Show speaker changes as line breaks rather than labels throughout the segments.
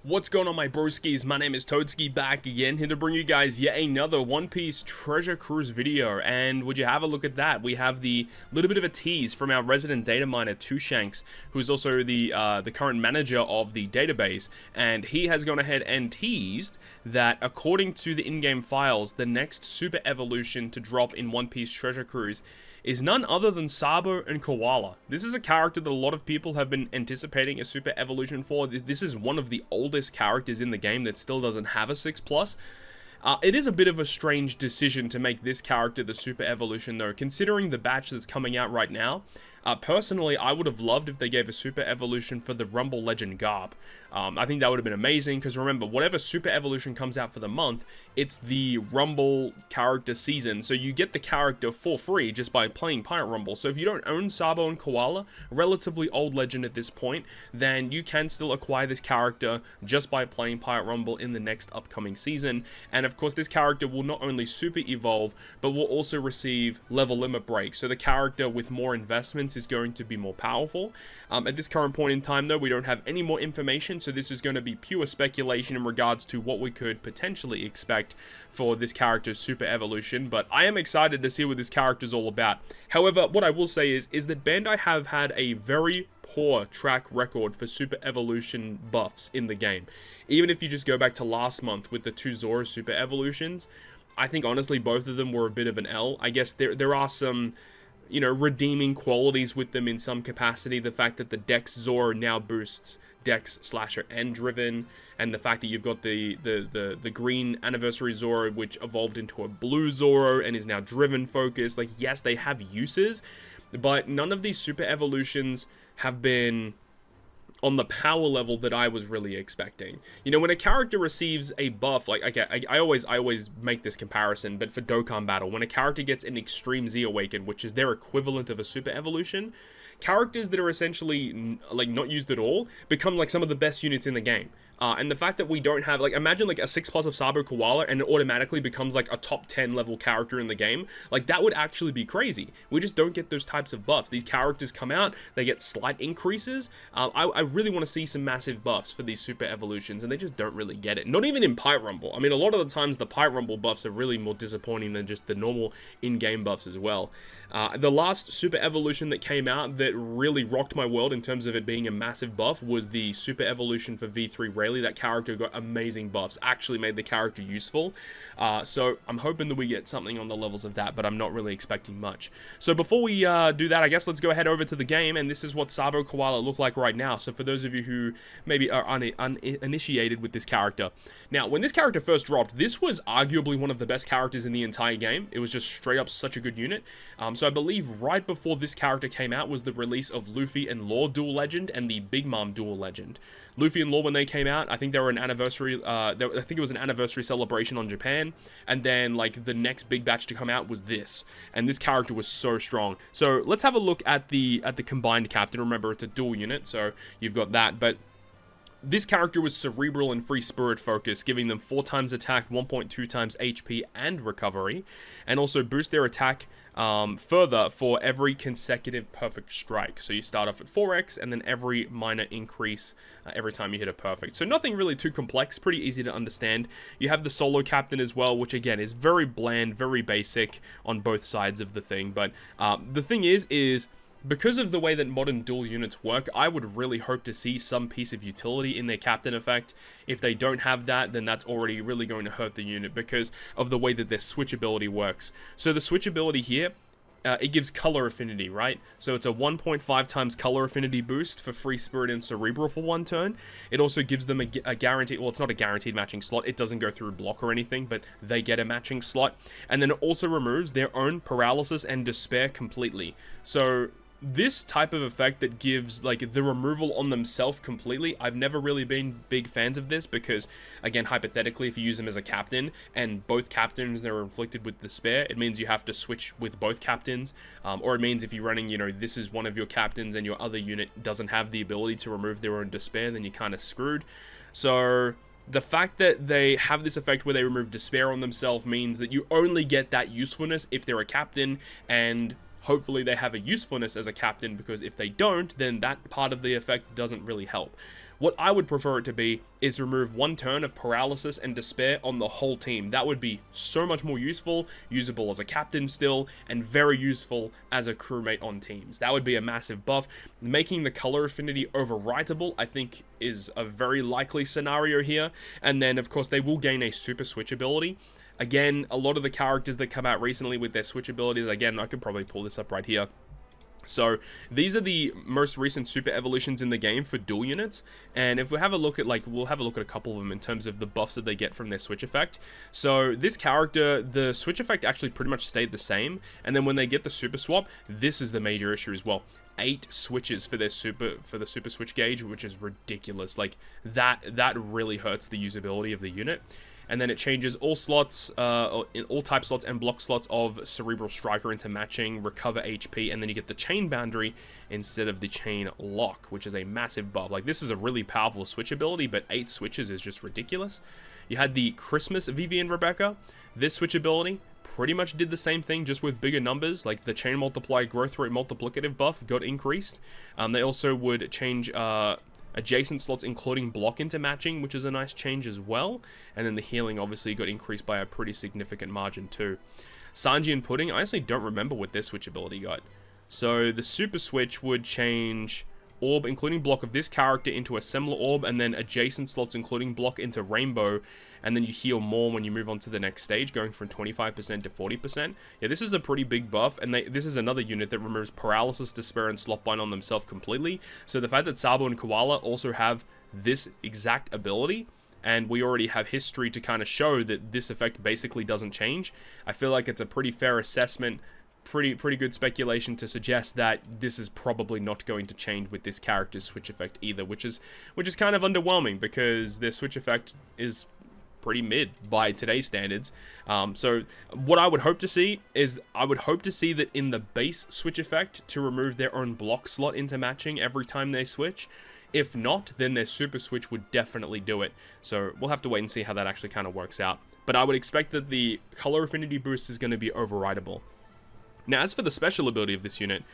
What's going on, my broskiis? My name is Toadski, back again, here to bring you guys yet another One Piece Treasure Cruise video. And would you have a look at that? We have the little bit of a tease from our resident data miner, Two Shanks, who's also the current manager of the database. And he has gone ahead and teased that, according to the in-game files, the next super evolution to drop in One Piece Treasure Cruise is none other than SABO and Koala. This is a character that a lot of people have been anticipating a super evolution for. This is one of the oldest characters in the game that still doesn't have a 6+. It is a bit of a strange decision to make this character the super evolution though, considering the batch that's coming out right now. Personally, I would have loved if they gave a super evolution for the Rumble Legend Garb. I think that would have been amazing, because remember, whatever super evolution comes out for the month, it's the Rumble character season, so you get the character for free just by playing Pirate Rumble. So if you don't own SABO and Koala, relatively old legend at this point, then you can still acquire this character just by playing Pirate Rumble in the next upcoming season. And of course, this character will not only super evolve, but will also receive level limit breaks, so the character with more investments is going to be more powerful. At this current point in time though, we don't have any more information, so this is going to be pure speculation in regards to what we could potentially expect for this character's super evolution, but I am excited to see what this character is all about. However, what I will say is that Bandai have had a very poor track record for super evolution buffs in the game. Even if you just go back to last month with the two Zoro super evolutions, I think honestly both of them were a bit of an L. I guess there are some, you know, redeeming qualities with them in some capacity. The fact that the Dex Zoro now boosts Dex, Slasher, and Driven, and the fact that you've got the green Anniversary Zoro, which evolved into a blue Zoro and is now Driven focused. Like, yes, they have uses, but none of these super evolutions have been on the power level that I was really expecting. You know, when a character receives a buff, like, okay, I always make this comparison, but for Dokkan Battle, when a character gets an Extreme Z Awaken, which is their equivalent of a super evolution, characters that are essentially, like, not used at all become, like, some of the best units in the game. And the fact that we don't have, like, imagine, like, a 6+ of SABO Koala and it automatically becomes, like, a top 10 level character in the game. Like, that would actually be crazy. We just don't get those types of buffs. These characters come out, they get slight increases. I really want to see some massive buffs for these super evolutions, and they just don't really get it. Not even in Pirate Rumble. I mean, a lot of the times the Pirate Rumble buffs are really more disappointing than just the normal in-game buffs as well. The last super evolution that came out that really rocked my world in terms of it being a massive buff was the super evolution for V3 Rayleigh. That character got amazing buffs, actually made the character useful. So I'm hoping that we get something on the levels of that, but I'm not really expecting much. So before we do that, I guess let's go ahead over to the game, and this is what SABO Koala look like right now. So for those of you who maybe are uninitiated with this character. Now, when this character first dropped, this was arguably one of the best characters in the entire game. It was just straight up such a good unit. So I believe right before this character came out was the release of Luffy and Law Dual Legend and the Big Mom Dual Legend. Luffy and Law, when they came out, I think they were an anniversary, I think it was an anniversary celebration on Japan, and then, like, the next big batch to come out was this, and this character was so strong. So let's have a look at the combined captain. Remember, it's a dual unit, so you've got that, but this character was cerebral and free spirit focused, giving them 4 times attack, 1.2 times HP and recovery, and also boost their attack further for every consecutive perfect strike. So you start off at 4x, and then every minor increase every time you hit a perfect. So nothing really too complex, pretty easy to understand. You have the solo captain as well, which again is very bland, very basic on both sides of the thing. But the thing is because of the way that modern dual units work, I would really hope to see some piece of utility in their captain effect. If they don't have that, then that's already really going to hurt the unit because of the way that their switchability works. So the switchability here, it gives color affinity, right? So it's a 1.5 times color affinity boost for free spirit and cerebral for 1 turn. It also gives them a guaranteed, well, it's not a guaranteed matching slot. It doesn't go through block or anything, but they get a matching slot. And then it also removes their own paralysis and despair completely. So this type of effect that gives, like, the removal on themselves completely, I've never really been big fans of this because, again, hypothetically, if you use them as a captain and both captains are inflicted with despair, it means you have to switch with both captains, or it means if you're running, you know, this is one of your captains and your other unit doesn't have the ability to remove their own despair, then you're kind of screwed. So the fact that they have this effect where they remove despair on themselves means that you only get that usefulness if they're a captain, and hopefully they have a usefulness as a captain, because if they don't, then that part of the effect doesn't really help. What I would prefer it to be is remove 1 turn of paralysis and despair on the whole team. That would be so much more useful, usable as a captain still, and very useful as a crewmate on teams. That would be a massive buff. Making the color affinity overwritable, I think, is a very likely scenario here. And then, of course, they will gain a super switch ability. Again, a lot of the characters that come out recently with their switch abilities, again, I could probably pull this up right here. So these are the most recent super evolutions in the game for dual units, and if we have a look at, like, we'll have a look at a couple of them in terms of the buffs that they get from their switch effect. So this character, the switch effect actually pretty much stayed the same, and then when they get the super swap, this is the major issue as well. 8 switches for their super switch gauge, which is ridiculous. Like that really hurts the usability of the unit. And then it changes all slots, in all type slots and block slots of Cerebral Striker into matching, recover HP, and then you get the chain boundary instead of the chain lock, which is a massive buff. Like, this is a really powerful switch ability, but 8 switches is just ridiculous. You had the Christmas Vivian Rebecca. This switch ability pretty much did the same thing, just with bigger numbers. Like, the chain multiply growth rate multiplicative buff got increased. They also would change adjacent slots including block into matching, which is a nice change as well. And then the healing obviously got increased by a pretty significant margin too. Sanji and Pudding, I actually don't remember what their switch ability got. So the super switch would change orb including block of this character into a similar orb, and then adjacent slots including block into rainbow, and then you heal more when you move on to the next stage, going from 25% to 40%. Yeah, this is a pretty big buff, and this is another unit that removes paralysis, despair, and slotbind on themselves completely. So the fact that Sabo and Koala also have this exact ability, and we already have history to kind of show that this effect basically doesn't change, I feel like it's a pretty fair assessment, pretty good speculation to suggest that this is probably not going to change with this character's switch effect either, which is kind of underwhelming, because their switch effect is pretty mid by today's standards. So what I would hope to see is, I would hope to see that in the base switch effect to remove their own block slot into matching every time they switch. If not, then their super switch would definitely do it. So we'll have to wait and see how that actually kind of works out. But I would expect that the color affinity boost is going to be overridable. Now, as for the special ability of this unit,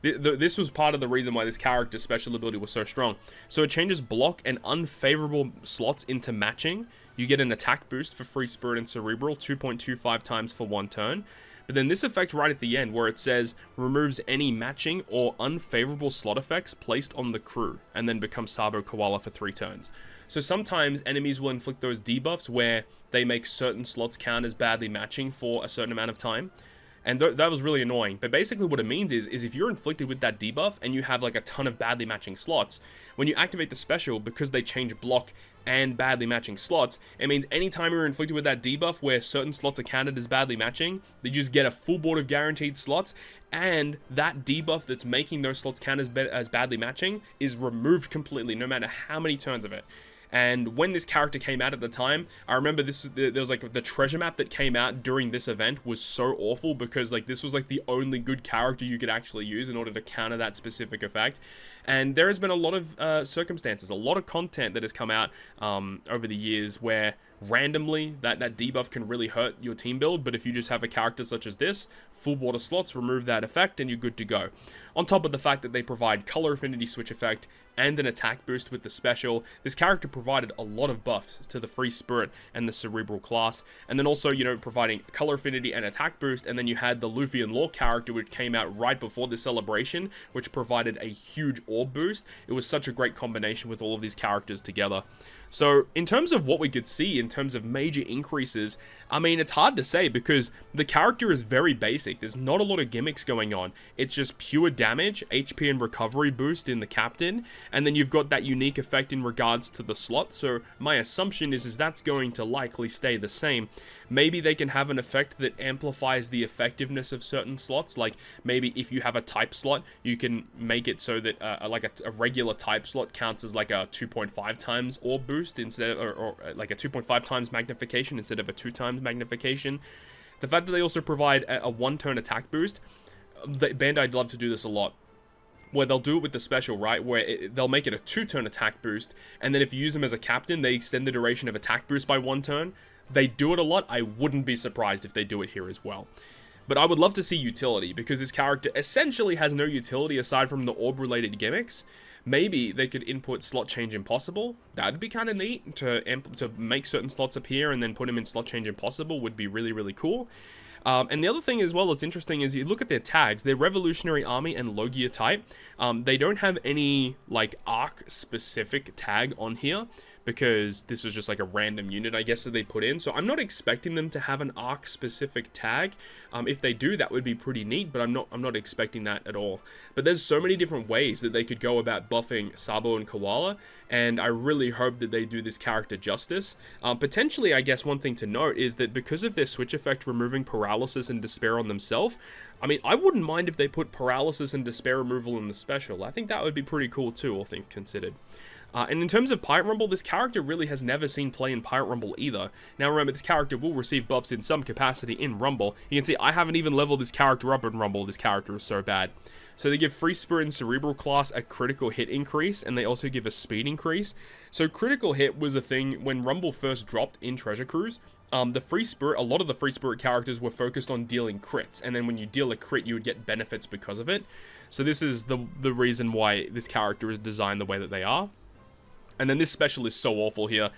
this was part of the reason why this character's special ability was so strong. So it changes block and unfavorable slots into matching. You get an attack boost for Free Spirit and Cerebral, 2.25 times for 1 turn. But then this effect right at the end, where it says, removes any matching or unfavorable slot effects placed on the crew, and then becomes Sabo Koala for 3 turns. So sometimes enemies will inflict those debuffs where they make certain slots count as badly matching for a certain amount of time. And that was really annoying. But basically what it means is if you're inflicted with that debuff and you have like a ton of badly matching slots, when you activate the special, because they change block and badly matching slots, it means anytime you're inflicted with that debuff where certain slots are counted as badly matching, they just get a full board of guaranteed slots, and that debuff that's making those slots count as badly matching is removed completely, no matter how many turns of it. And when this character came out at the time, I remember there was like the treasure map that came out during this event was so awful, because like this was like the only good character you could actually use in order to counter that specific effect. And there has been a lot of circumstances, a lot of content that has come out over the years where randomly that debuff can really hurt your team build, but if you just have a character such as this, full water slots, remove that effect, and you're good to go. On top of the fact that they provide color affinity switch effect and an attack boost with the special, this character provided a lot of buffs to the Free Spirit and the Cerebral class, and then also, you know, providing color affinity and attack boost. And then you had the Luffy and Law character, which came out right before the celebration, which provided a huge orb boost. It was such a great combination with all of these characters together. So in terms of what we could see in terms of major increases, I mean, it's hard to say, because the character is very basic. There's not a lot of gimmicks going on. It's just pure damage, HP and recovery boost in the captain, and then you've got that unique effect in regards to the slot. So my assumption is that's going to likely stay the same. Maybe they can have an effect that amplifies the effectiveness of certain slots. Like maybe if you have a type slot, you can make it so that like a regular type slot counts as like a 2.5 times orb boost instead of, or like a 2.5 times magnification instead of a 2 times magnification. The fact that they also provide a 1-turn attack boost, Bandai love to do this a lot, where they'll do it with the special, right, where they'll make it a 2-turn attack boost, and then if you use them as a captain, they extend the duration of attack boost by 1 turn. They do it a lot. I wouldn't be surprised if they do it here as well. But I would love to see utility, because this character essentially has no utility aside from the orb-related gimmicks. Maybe they could input slot change impossible. That'd be kind of neat, to make certain slots appear and then put them in slot change impossible would be really, really cool. And the other thing as well that's interesting is you look at their tags. They're Revolutionary Army and Logia type. They don't have any like arc specific tag on here, because this was just like a random unit, I guess, that they put in. So I'm not expecting them to have an arc specific tag. If they do, that would be pretty neat, but I'm not expecting that at all. But there's so many different ways that they could go about buffing Sabo and Koala, and I really hope that they do this character justice. Potentially, I guess one thing to note is that because of their switch effect removing paralysis and despair on themselves, I mean, I wouldn't mind if they put paralysis and despair removal in the special. I think that would be pretty cool too, all things considered. And in terms of Pirate Rumble, this character really has never seen play in Pirate Rumble either. Now remember, this character will receive buffs in some capacity in Rumble. You can see I haven't even leveled this character up in Rumble. This character is so bad. So they give Free Spirit and Cerebral class a critical hit increase, and they also give a speed increase. So critical hit was a thing when Rumble first dropped in Treasure Cruise. The Free Spirit, a lot of the Free Spirit characters were focused on dealing crits, and then when you deal a crit, you would get benefits because of it. So this is the reason why this character is designed the way that they are. And then this special is so awful here.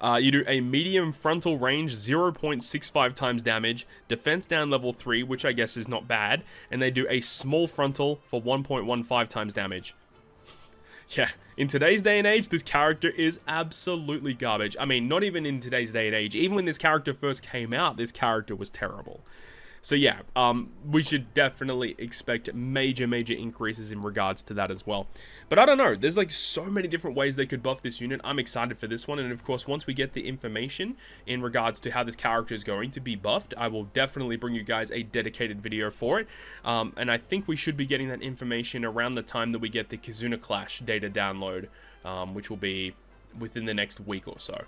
You do a medium frontal range, 0.65 times damage, defense down level 3, which I guess is not bad, and they do a small frontal for 1.15 times damage. Yeah, in today's day and age, this character is absolutely garbage. I mean, not even in today's day and age. Even when this character first came out, this character was terrible. So yeah, we should definitely expect major increases in regards to that as well. But I don't know, there's like so many different ways they could buff this unit. I'm excited for this one, and of course, once we get the information in regards to how this character is going to be buffed, I will definitely bring you guys a dedicated video for it. And I think we should be getting that information around the time that we get the Kizuna Clash data download, which will be within the next week or so.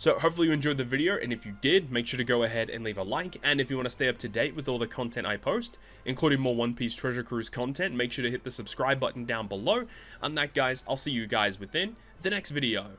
So hopefully you enjoyed the video, and if you did, make sure to go ahead and leave a like, and if you want to stay up to date with all the content I post, including more One Piece Treasure Cruise content, make sure to hit the subscribe button down below. On that, guys, I'll see you guys within the next video.